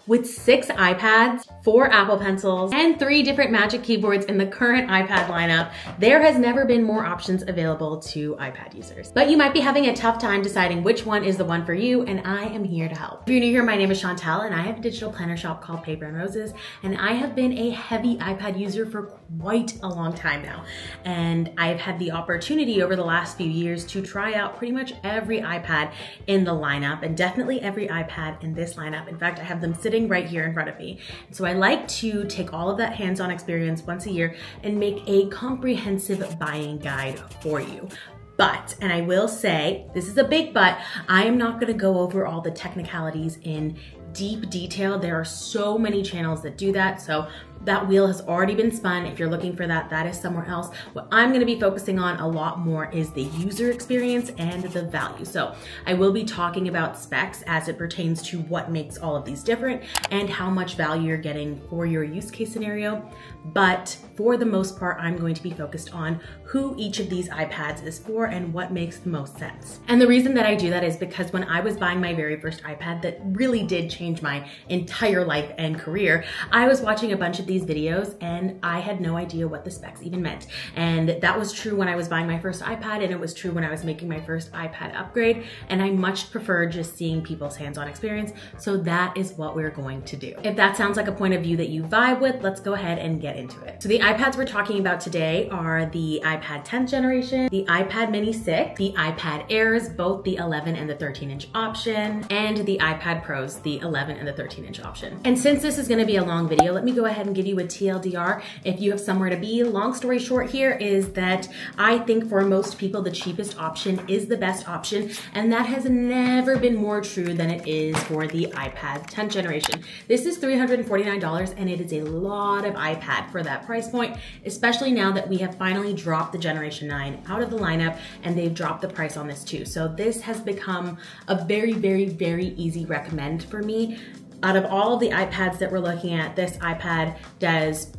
With 6 iPads, 4 Apple Pencils, and 3 different Magic Keyboards in the current iPad lineup, there has never been more options available to iPad users. But you might be having a tough time deciding which one is the one for you, and I am here to help. If you're new here, my name is Chantel, and I have a digital planner shop called Paper and Roses, and I have been a heavy iPad user for quite a long time now. And I've had the opportunity over the last few years to try out pretty much every iPad in the lineup, and definitely every iPad in this lineup. In fact, I have them sitting right here in front of me. And so I like to take all of that hands-on experience once a year and make a comprehensive buying guide for you. But, and I will say, this is a big but, I am not gonna go over all the technicalities in deep detail. There are so many channels that do that, so that wheel has already been spun. If you're looking for that, that is somewhere else. What I'm gonna be focusing on a lot more is the user experience and the value. So I will be talking about specs as it pertains to what makes all of these different and how much value you're getting for your use case scenario. But for the most part, I'm going to be focused on who each of these iPads is for and what makes the most sense. And the reason that I do that is because when I was buying my very first iPad that really did change my entire life and career, I was watching a bunch of these videos and I had no idea what the specs even meant. And that was true when I was buying my first iPad, and it was true when I was making my first iPad upgrade, and I much prefer just seeing people's hands-on experience. So that is what we're going to do. If that sounds like a point of view that you vibe with, let's go ahead and get into it. So the iPads we're talking about today are the iPad 10th generation, the iPad mini 6, the iPad Airs, both the 11 and the 13-inch option, and the iPad Pros, the 11 and the 13-inch option. And since this is gonna be a long video, let me go ahead and give you a TLDR if you have somewhere to be. Long story short here is that I think for most people, the cheapest option is the best option, and that has never been more true than it is for the iPad 10th generation. This is $349, and it is a lot of iPad for that price point, especially now that we have finally dropped the Generation 9 out of the lineup, and they've dropped the price on this too. So this has become a very, very, very easy recommend for me. Out of all of the iPads that we're looking at, this iPad does,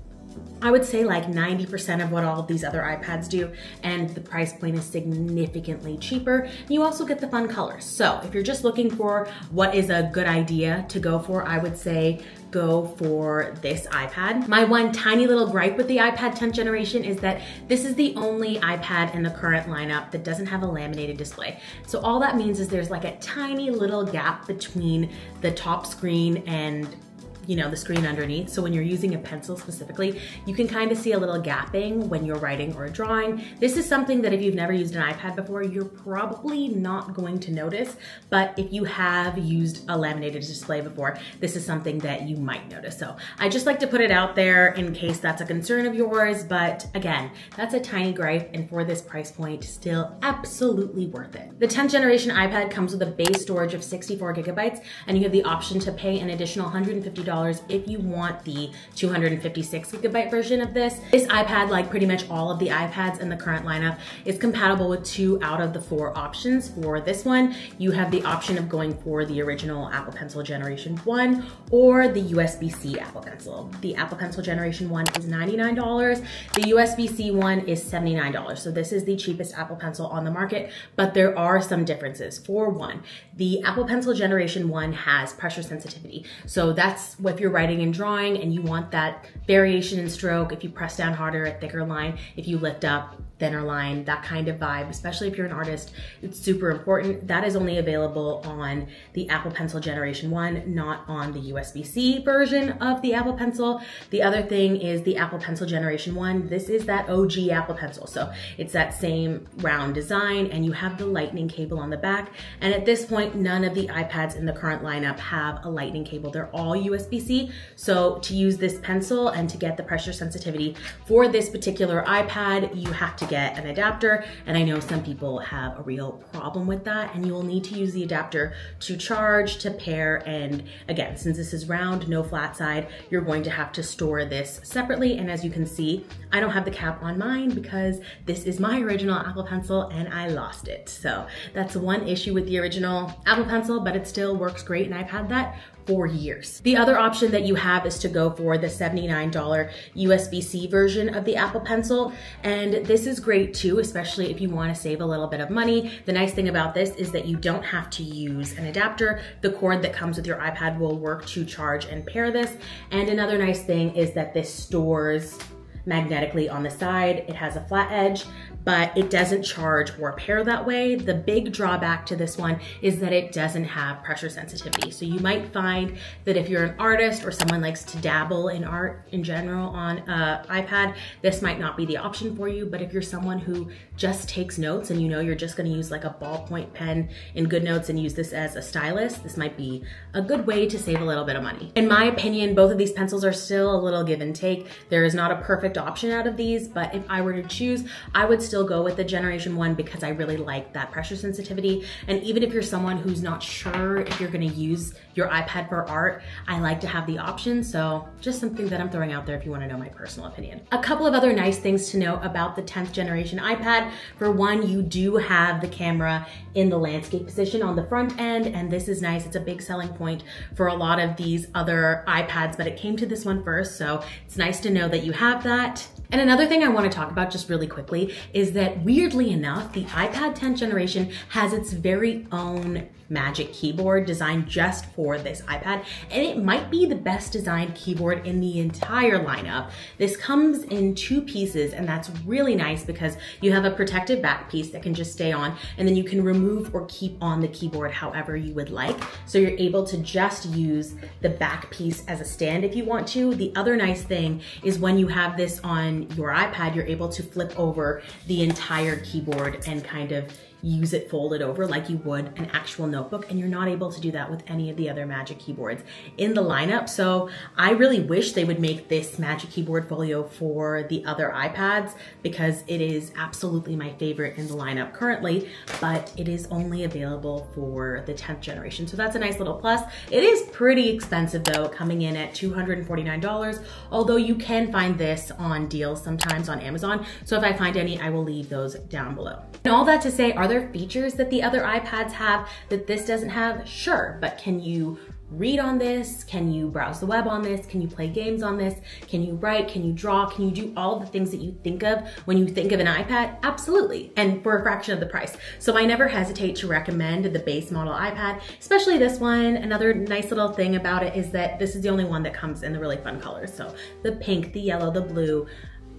I would say, like 90% of what all of these other iPads do, and the price point is significantly cheaper. You also get the fun colors. So if you're just looking for what is a good idea to go for, I would say go for this iPad. My one tiny little gripe with the iPad 10th generation is that this is the only iPad in the current lineup that doesn't have a laminated display. So all that means is there's like a tiny little gap between the top screen and the screen underneath. So when you're using a pencil specifically, you can kind of see a little gapping when you're writing or drawing. This is something that if you've never used an iPad before, you're probably not going to notice. But if you have used a laminated display before, this is something that you might notice. So I just like to put it out there in case that's a concern of yours. But again, that's a tiny gripe, and for this price point, still absolutely worth it. The 10th generation iPad comes with a base storage of 64 gigabytes, and you have the option to pay an additional $150 if you want the 256 gigabyte version of this. This iPad, like pretty much all of the iPads in the current lineup, is compatible with 2 out of the 4 options. For this one, you have the option of going for the original Apple Pencil Generation 1 or the USB-C Apple Pencil. The Apple Pencil Generation 1 is $99. The USB-C one is $79. So this is the cheapest Apple Pencil on the market, but there are some differences. For one, the Apple Pencil Generation 1 has pressure sensitivity. So that's if you're writing and drawing and you want that variation in stroke. If you press down harder, a thicker line. If you lift up, thinner line, that kind of vibe, especially if you're an artist, it's super important. That is only available on the Apple Pencil Generation 1, not on the USB-C version of the Apple Pencil. The other thing is the Apple Pencil Generation 1. This is that OG Apple Pencil. So it's that same round design, and you have the lightning cable on the back. And at this point, none of the iPads in the current lineup have a lightning cable. They're all USB-C. So to use this pencil and to get the pressure sensitivity for this particular iPad, you have to get an adapter, and I know some people have a real problem with that, and you will need to use the adapter to charge, to pair, and again, since this is round, no flat side, you're going to have to store this separately. And as you can see, I don't have the cap on mine because this is my original Apple Pencil and I lost it. So that's one issue with the original Apple Pencil, but it still works great, and I've had that for years. The other option that you have is to go for the $79 USB-C version of the Apple Pencil. And this is great too, especially if you want to save a little bit of money. The nice thing about this is that you don't have to use an adapter. The cord that comes with your iPad will work to charge and pair this. And another nice thing is that this stores magnetically on the side. It has a flat edge, but it doesn't charge or pair that way. The big drawback to this one is that it doesn't have pressure sensitivity. So you might find that if you're an artist or someone likes to dabble in art in general on iPad, this might not be the option for you. But if you're someone who just takes notes and you know you're just gonna use like a ballpoint pen in GoodNotes and use this as a stylus, this might be a good way to save a little bit of money. In my opinion, both of these pencils are still a little give and take. There is not a perfect option out of these, but if I were to choose, I would still go with the Generation 1 because I really like that pressure sensitivity. And even if you're someone who's not sure if you're gonna use your iPad for art, I like to have the option. So just something that I'm throwing out there if you wanna know my personal opinion. A couple of other nice things to note about the 10th generation iPad. For one, you do have the camera in the landscape position on the front end, and this is nice. It's a big selling point for a lot of these other iPads, but it came to this one first, so it's nice to know that you have that. And another thing I want to talk about just really quickly is that weirdly enough, the iPad 10th generation has its very own Magic Keyboard designed just for this iPad, and it might be the best designed keyboard in the entire lineup. This comes in 2 pieces, and that's really nice because you have a protective back piece that can just stay on, and then you can remove or keep on the keyboard however you would like. So you're able to just use the back piece as a stand if you want to. The other nice thing is when you have this on your iPad, you're able to flip over the entire keyboard and kind of use it folded over like you would an actual notebook, and you're not able to do that with any of the other Magic Keyboards in the lineup. So I really wish they would make this Magic Keyboard Folio for the other iPads because it is absolutely my favorite in the lineup currently, but it is only available for the 10th generation. So that's a nice little plus. It is pretty expensive though, coming in at $249, although you can find this on deals sometimes on Amazon. So if I find any, I will leave those down below. And all that to say, are there features that the other iPads have that this doesn't have? Sure, but can you read on this? Can you browse the web on this? Can you play games on this? Can you write? Can you draw? Can you do all the things that you think of when you think of an iPad? Absolutely, and for a fraction of the price. So I never hesitate to recommend the base model iPad, especially this one. Another nice little thing about it is that this is the only one that comes in the really fun colors. So the pink, the yellow, the blue.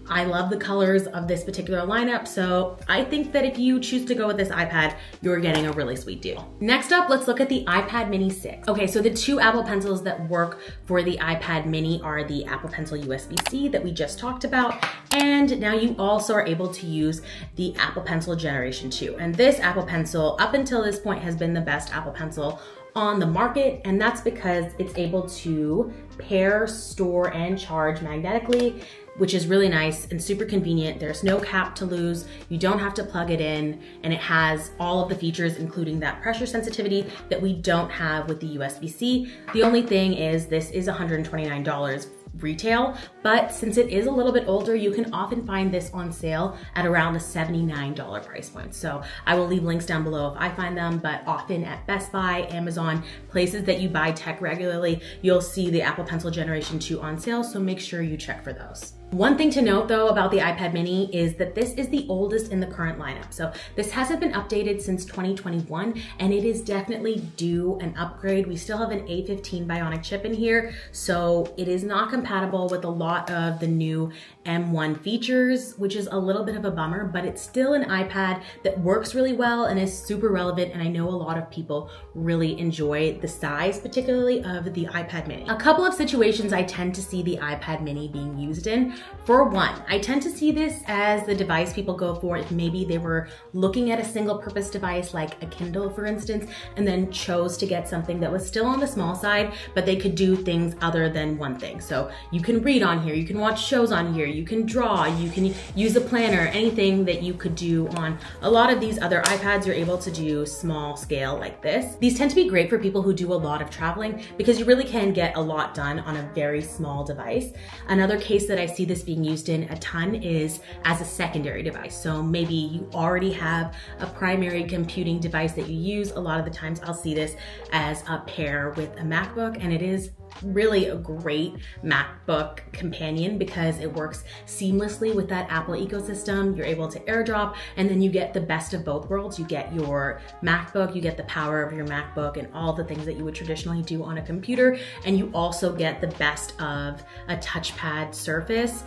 I love the colors of this particular lineup, so I think that if you choose to go with this iPad, you're getting a really sweet deal. Next up, let's look at the iPad Mini 6. Okay, so the 2 Apple Pencils that work for the iPad Mini are the Apple Pencil USB-C that we just talked about, and now you also are able to use the Apple Pencil Generation 2. And this Apple Pencil, up until this point, has been the best Apple Pencil on the market, and that's because it's able to pair, store, and charge magnetically, which is really nice and super convenient. There's no cap to lose. You don't have to plug it in, and it has all of the features, including that pressure sensitivity that we don't have with the USB-C. The only thing is this is $129 retail, but since it is a little bit older, you can often find this on sale at around the $79 price point. So I will leave links down below if I find them, but often at Best Buy, Amazon, places that you buy tech regularly, you'll see the Apple Pencil Generation 2 on sale, so make sure you check for those. One thing to note though about the iPad Mini is that this is the oldest in the current lineup. So this hasn't been updated since 2021, and it is definitely due an upgrade. We still have an A15 Bionic chip in here, so it is not compatible with a lot of the new M1 features, which is a little bit of a bummer, but it's still an iPad that works really well and is super relevant, and I know a lot of people really enjoy the size, particularly of the iPad Mini. A couple of situations I tend to see the iPad Mini being used in. For one, I tend to see this as the device people go for if maybe they were looking at a single purpose device like a Kindle, for instance, and then chose to get something that was still on the small side, but they could do things other than one thing. So you can read on here, you can watch shows on here, you can draw, you can use a planner, anything that you could do on a lot of these other iPads, you're able to do small scale like this. These tend to be great for people who do a lot of traveling because you really can get a lot done on a very small device. Another case that I see this being used in a ton is as a secondary device. So maybe you already have a primary computing device that you use. A lot of the times I'll see this as a pair with a MacBook, and it is really a great MacBook companion because it works seamlessly with that Apple ecosystem. You're able to AirDrop, and then you get the best of both worlds. You get your MacBook, you get the power of your MacBook and all the things that you would traditionally do on a computer, and you also get the best of a touchpad surface.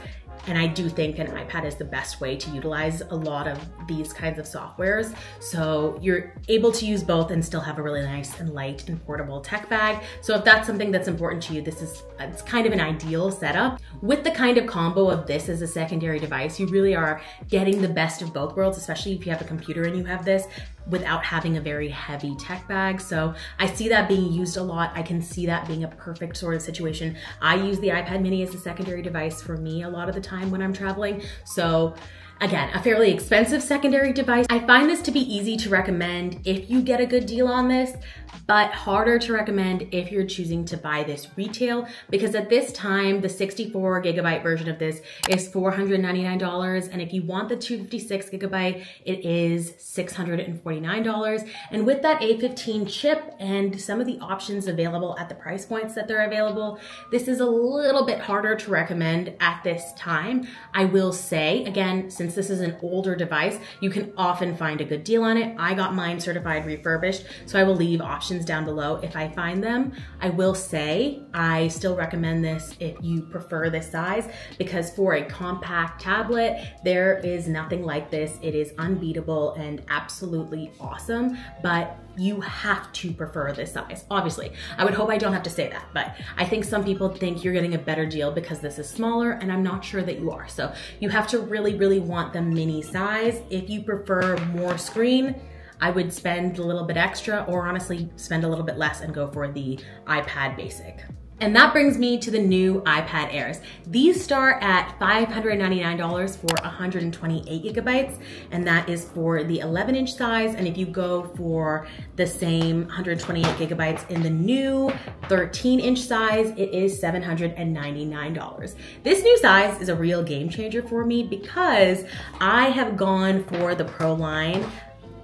And I do think an iPad is the best way to utilize a lot of these kinds of softwares. So you're able to use both and still have a really nice and light and portable tech bag. So if that's something that's important to you, it's kind of an ideal setup. With the kind of combo of this as a secondary device, you really are getting the best of both worlds, especially if you have a computer and you have this, without having a very heavy tech bag. So I see that being used a lot. I can see that being a perfect sort of situation. I use the iPad mini as a secondary device for me a lot of the time when I'm traveling. So again, a fairly expensive secondary device. I find this to be easy to recommend if you get a good deal on this, but harder to recommend if you're choosing to buy this retail, because at this time, the 64 gigabyte version of this is $499. And if you want the 256 gigabyte, it is $649. And with that A15 chip and some of the options available at the price points that they're available, this is a little bit harder to recommend at this time. I will say, again, since this is an older device, you can often find a good deal on it. I got mine certified refurbished, so I will leave options down below if I find them. I will say I still recommend this if you prefer this size, because for a compact tablet, there is nothing like this. It is unbeatable and absolutely awesome, but you have to prefer this size. Obviously, I would hope I don't have to say that, but I think some people think you're getting a better deal because this is smaller, and I'm not sure that you are. So you have to really, really want the mini size. If you prefer more screen, I would spend a little bit extra, or honestly spend a little bit less and go for the iPad Basic. And that brings me to the new iPad Airs. These start at $599 for 128 gigabytes, and that is for the 11-inch size. And if you go for the same 128 gigabytes in the new 13-inch size, it is $799. This new size is a real game changer for me because I have gone for the Pro line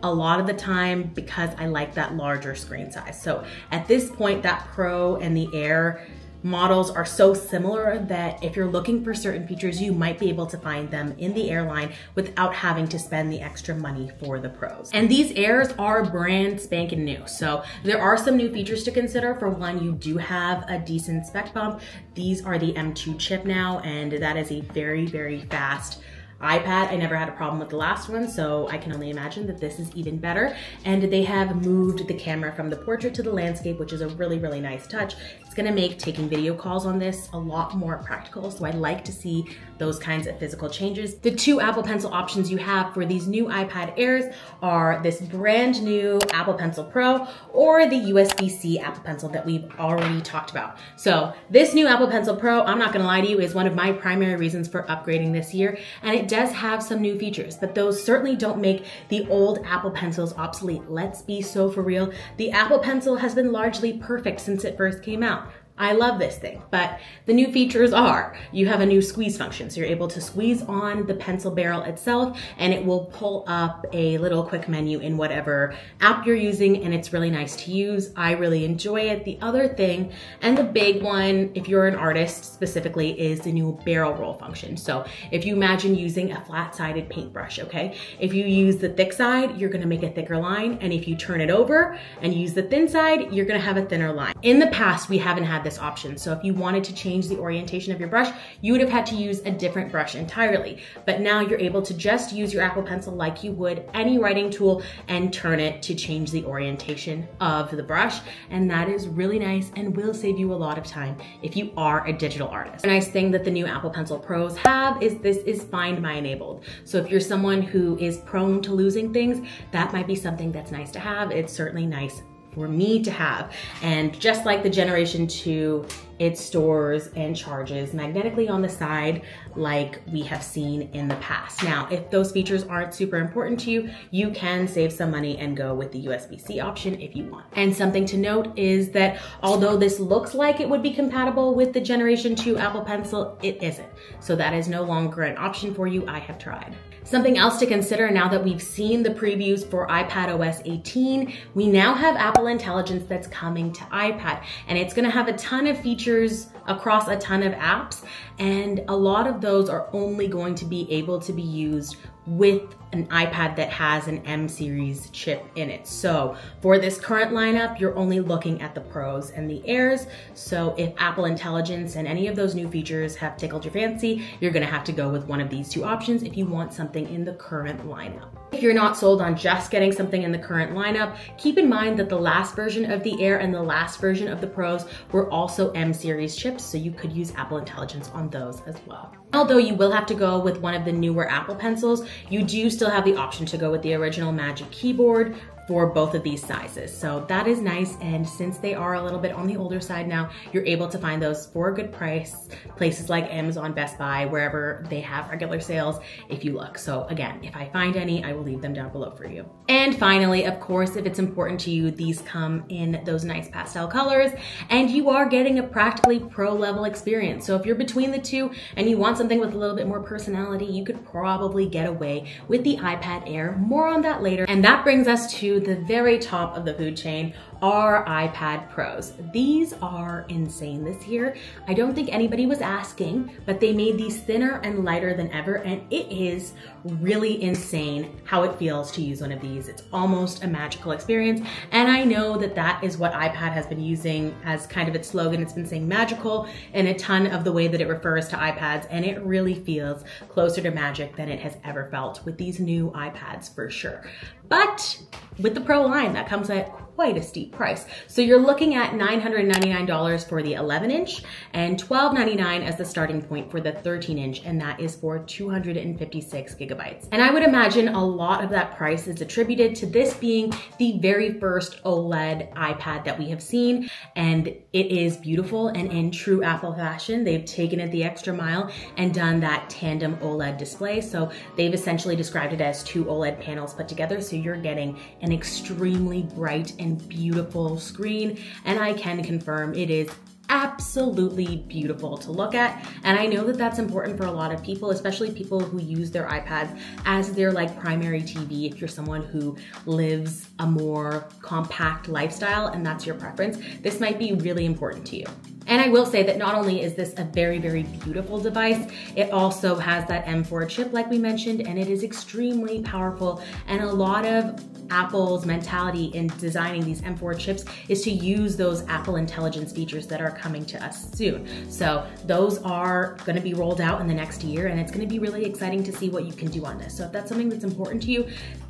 a lot of the time because I like that larger screen size. So at this point, that Pro and the Air models are so similar that if you're looking for certain features, you might be able to find them in the Air line without having to spend the extra money for the Pros. And these Airs are brand spanking new. So there are some new features to consider. For one, you do have a decent spec bump. These are the M2 chip now, and that is a very, very fast iPad. I never had a problem with the last one, so I can only imagine that this is even better. And they have moved the camera from the portrait to the landscape, which is a really, really nice touch. It's gonna make taking video calls on this a lot more practical, so I like to see those kinds of physical changes. The two Apple Pencil options you have for these new iPad Airs are this brand new Apple Pencil Pro or the USB-C Apple Pencil that we've already talked about. So this new Apple Pencil Pro, I'm not gonna lie to you, is one of my primary reasons for upgrading this year, and it does have some new features, but those certainly don't make the old Apple Pencils obsolete. Let's be so for real. The Apple Pencil has been largely perfect since it first came out. I love this thing, but the new features are, you have a new squeeze function. So you're able to squeeze on the pencil barrel itself and it will pull up a little quick menu in whatever app you're using, and it's really nice to use. I really enjoy it. The other thing, and the big one, if you're an artist specifically, is the new barrel roll function. So if you imagine using a flat-sided paintbrush, okay? If you use the thick side, you're gonna make a thicker line, and if you turn it over and use the thin side, you're gonna have a thinner line. In the past, we haven't had this option. So if you wanted to change the orientation of your brush, you would have had to use a different brush entirely. But now you're able to just use your Apple Pencil like you would any writing tool and turn it to change the orientation of the brush. And that is really nice and will save you a lot of time if you are a digital artist. The nice thing that the new Apple Pencil Pros have is this is Find My enabled. So if you're someone who is prone to losing things, that might be something that's nice to have. It's certainly nice for me to have. And just like the Generation 2 it stores and charges magnetically on the side like we have seen in the past. Now, if those features aren't super important to you, you can save some money and go with the USB-C option if you want. And something to note is that although this looks like it would be compatible with the Generation 2 Apple Pencil, it isn't. So that is no longer an option for you. I have tried. Something else to consider now that we've seen the previews for iPadOS 18, we now have Apple Intelligence that's coming to iPad, and it's gonna have a ton of features across a ton of apps, and a lot of those are only going to be able to be used with an iPad that has an M series chip in it. So for this current lineup, you're only looking at the Pros and the Airs. So if Apple Intelligence and any of those new features have tickled your fancy, you're gonna have to go with one of these two options if you want something in the current lineup. If you're not sold on just getting something in the current lineup, keep in mind that the last version of the Air and the last version of the Pros were also M series chips, so you could use Apple Intelligence on those as well. Although you will have to go with one of the newer Apple Pencils, you do still have the option to go with the original Magic Keyboard for both of these sizes. So that is nice, and since they are a little bit on the older side now, you're able to find those for a good price, places like Amazon, Best Buy, wherever they have regular sales if you look. So again, if I find any, I will leave them down below for you. And finally, of course, if it's important to you, these come in those nice pastel colors, and you are getting a practically pro level experience. So if you're between the two and you want something with a little bit more personality, you could probably get away with the iPad Air. More on that later. And that brings us to the very top of the food chain, are iPad Pros. These are insane this year. I don't think anybody was asking, but they made these thinner and lighter than ever, and it is really insane how it feels to use one of these. It's almost a magical experience, and I know that that is what iPad has been using as kind of its slogan. It's been saying magical in a ton of the way that it refers to iPads, and it really feels closer to magic than it has ever felt with these new iPads for sure. But with the Pro line, that comes at quite a steep price. So you're looking at $999 for the 11-inch and $1,299 as the starting point for the 13-inch, and that is for 256 gigabytes. And I would imagine a lot of that price is attributed to this being the very first OLED iPad that we have seen, and it is beautiful, and in true Apple fashion, they've taken it the extra mile and done that tandem OLED display. So they've essentially described it as two OLED panels put together, so you're getting an extremely bright and beautiful screen, and I can confirm it is absolutely beautiful to look at. And I know that that's important for a lot of people, especially people who use their iPads as their like primary TV. If you're someone who lives a more compact lifestyle and that's your preference, this might be really important to you. And I will say that not only is this a very, very beautiful device, it also has that M4 chip like we mentioned, and it is extremely powerful. And a lot of Apple's mentality in designing these M4 chips is to use those Apple Intelligence features that are coming to us soon. So those are gonna be rolled out in the next year, and it's gonna be really exciting to see what you can do on this. So if that's something that's important to you,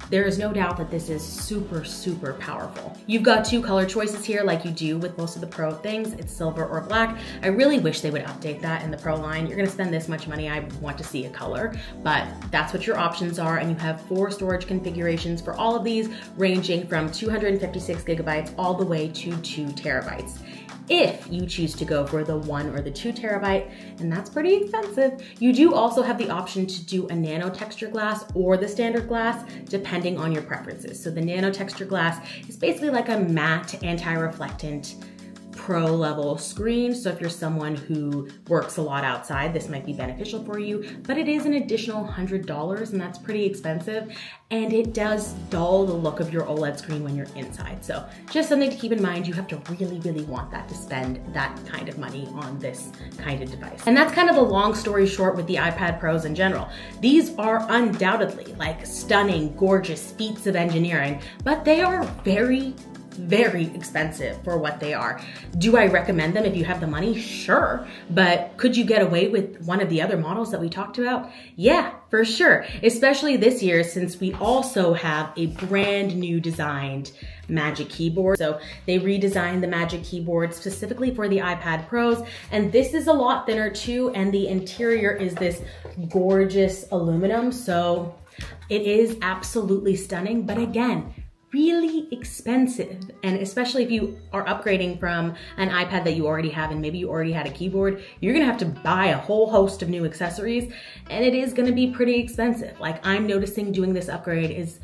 there is no doubt that this is super, super powerful. You've got two color choices here like you do with most of the Pro things. It's silver or black. I really wish they would update that in the Pro line. You're gonna spend this much money, I want to see a color, but that's what your options are, and you have 4 storage configurations for all of these, ranging from 256 gigabytes all the way to 2 terabytes. If you choose to go for the 1 or the 2 terabyte, and that's pretty expensive, you do also have the option to do a nano texture glass or the standard glass, depending on your preferences. So the nano texture glass is basically like a matte anti-reflectant pro level screen. So if you're someone who works a lot outside, this might be beneficial for you, but it is an additional $100, and that's pretty expensive. And it does dull the look of your OLED screen when you're inside. So just something to keep in mind. You have to really, really want that to spend that kind of money on this kind of device. And that's kind of the long story short with the iPad Pros in general. These are undoubtedly like stunning, gorgeous feats of engineering, but they are very, very expensive for what they are. Do I recommend them if you have the money? Sure. But could you get away with one of the other models that we talked about? Yeah, for sure. Especially this year, since we also have a brand new designed Magic Keyboard. So they redesigned the Magic Keyboard specifically for the iPad Pros, and this is a lot thinner too, and the interior is this gorgeous aluminum. So it is absolutely stunning, but again, really expensive. And especially if you are upgrading from an iPad that you already have and maybe you already had a keyboard, you're gonna have to buy a whole host of new accessories and it is gonna be pretty expensive. Like, I'm noticing doing this upgrade is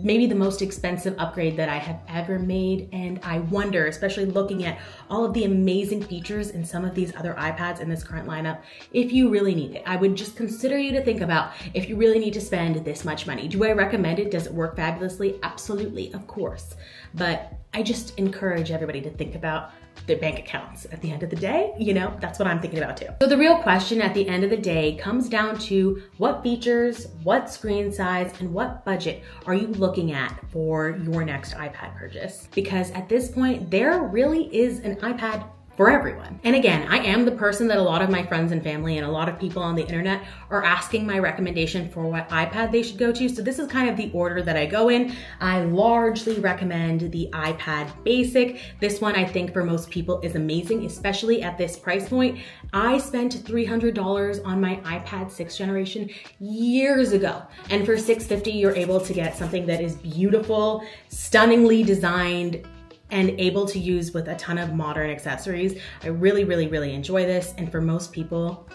maybe the most expensive upgrade that I have ever made. And I wonder, especially looking at all of the amazing features in some of these other iPads in this current lineup, if you really need it. I would just consider you to think about if you really need to spend this much money. Do I recommend it? Does it work fabulously? Absolutely, of course. But I just encourage everybody to think about their bank accounts at the end of the day. You know, that's what I'm thinking about too. So the real question at the end of the day comes down to what features, what screen size, and what budget are you looking at for your next iPad purchase? Because at this point, there really is an iPad for everyone. And again, I am the person that a lot of my friends and family and a lot of people on the internet are asking my recommendation for what iPad they should go to. So this is kind of the order that I go in. I largely recommend the iPad Basic. This one I think for most people is amazing, especially at this price point. I spent $300 on my iPad 6th generation years ago. And for $650, you're able to get something that is beautiful, stunningly designed, and able to use with a ton of modern accessories. I really, really, really enjoy this. And for most people,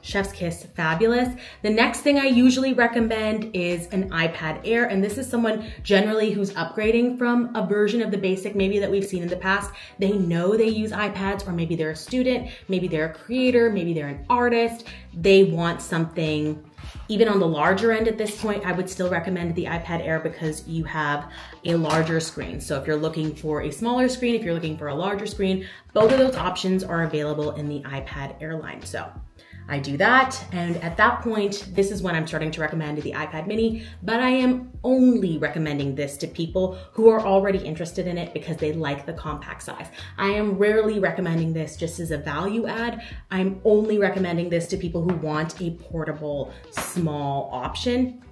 chef's kiss, fabulous. The next thing I usually recommend is an iPad Air. And this is someone generally who's upgrading from a version of the Basic maybe that we've seen in the past. They know they use iPads, or maybe they're a student, maybe they're a creator, maybe they're an artist. They want something even on the larger end at this point. I would still recommend the iPad Air because you have a larger screen. So if you're looking for a smaller screen, if you're looking for a larger screen, both of those options are available in the iPad Air line. So I do that, and at that point, this is when I'm starting to recommend the iPad mini, but I am only recommending this to people who are already interested in it because they like the compact size. I am rarely recommending this just as a value add. I'm only recommending this to people who want a portable, small option.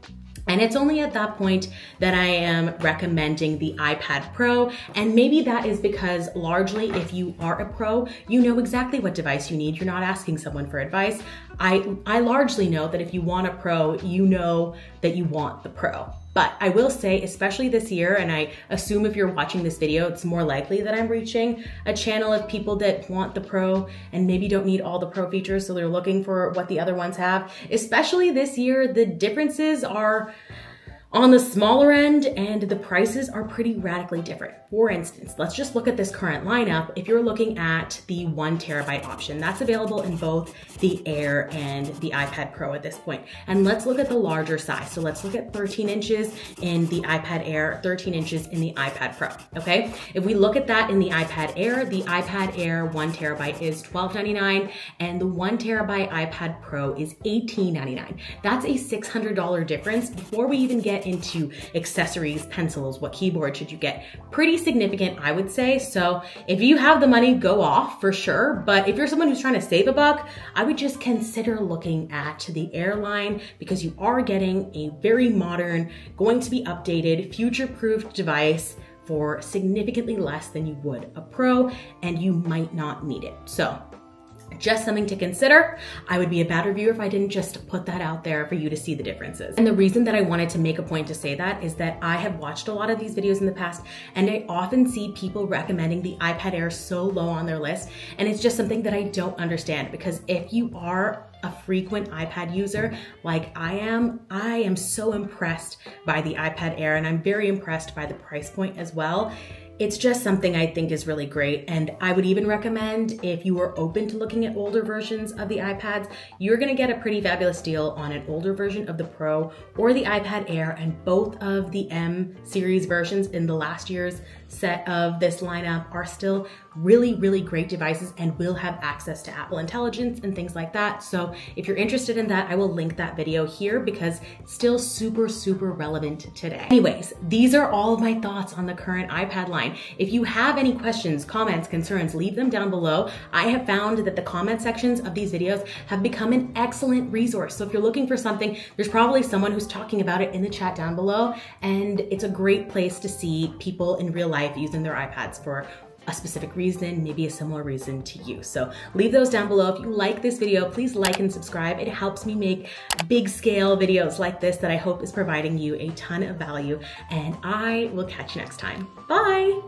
And it's only at that point that I am recommending the iPad Pro. And maybe that is because largely if you are a pro, you know exactly what device you need. You're not asking someone for advice. I largely know that if you want a Pro, you know that you want the Pro. But I will say, especially this year, and I assume if you're watching this video, it's more likely that I'm reaching a channel of people that want the Pro and maybe don't need all the Pro features, so they're looking for what the other ones have. Especially this year, the differences are on the smaller end and the prices are pretty radically different. For instance, let's just look at this current lineup. If you're looking at the 1 terabyte option, that's available in both the Air and the iPad Pro at this point. And let's look at the larger size. So let's look at 13 inches in the iPad Air, 13 inches in the iPad Pro, okay? If we look at that in the iPad Air 1 terabyte is $12.99 and the 1 terabyte iPad Pro is $18.99. That's a $600 difference before we even get into accessories, pencils, what keyboard should you get. Pretty significant, I would say. So if you have the money, go off for sure. But if you're someone who's trying to save a buck, I would just consider looking at the Air line because you are getting a very modern, going to be updated, future-proof device for significantly less than you would a Pro, and you might not need it. So just something to consider. I would be a bad reviewer if I didn't just put that out there for you to see the differences. And the reason that I wanted to make a point to say that is that I have watched a lot of these videos in the past and I often see people recommending the iPad Air so low on their list. And it's just something that I don't understand, because if you are a frequent iPad user like I am so impressed by the iPad Air, and I'm very impressed by the price point as well. It's just something I think is really great, and I would even recommend if you are open to looking at older versions of the iPads, you're gonna get a pretty fabulous deal on an older version of the Pro or the iPad Air, and both of the M series versions in the last year's set of this lineup are still really, really great devices and will have access to Apple Intelligence and things like that. So if you're interested in that, I will link that video here because it's still super, super relevant today. Anyways, these are all of my thoughts on the current iPad line. If you have any questions, comments, concerns, leave them down below. I have found that the comment sections of these videos have become an excellent resource. So if you're looking for something, there's probably someone who's talking about it in the chat down below, and it's a great place to see people in real life using their iPads for a specific reason, maybe a similar reason to you. So leave those down below. If you like this video, please like and subscribe. It helps me make big scale videos like this that I hope is providing you a ton of value, and I will catch you next time. Bye.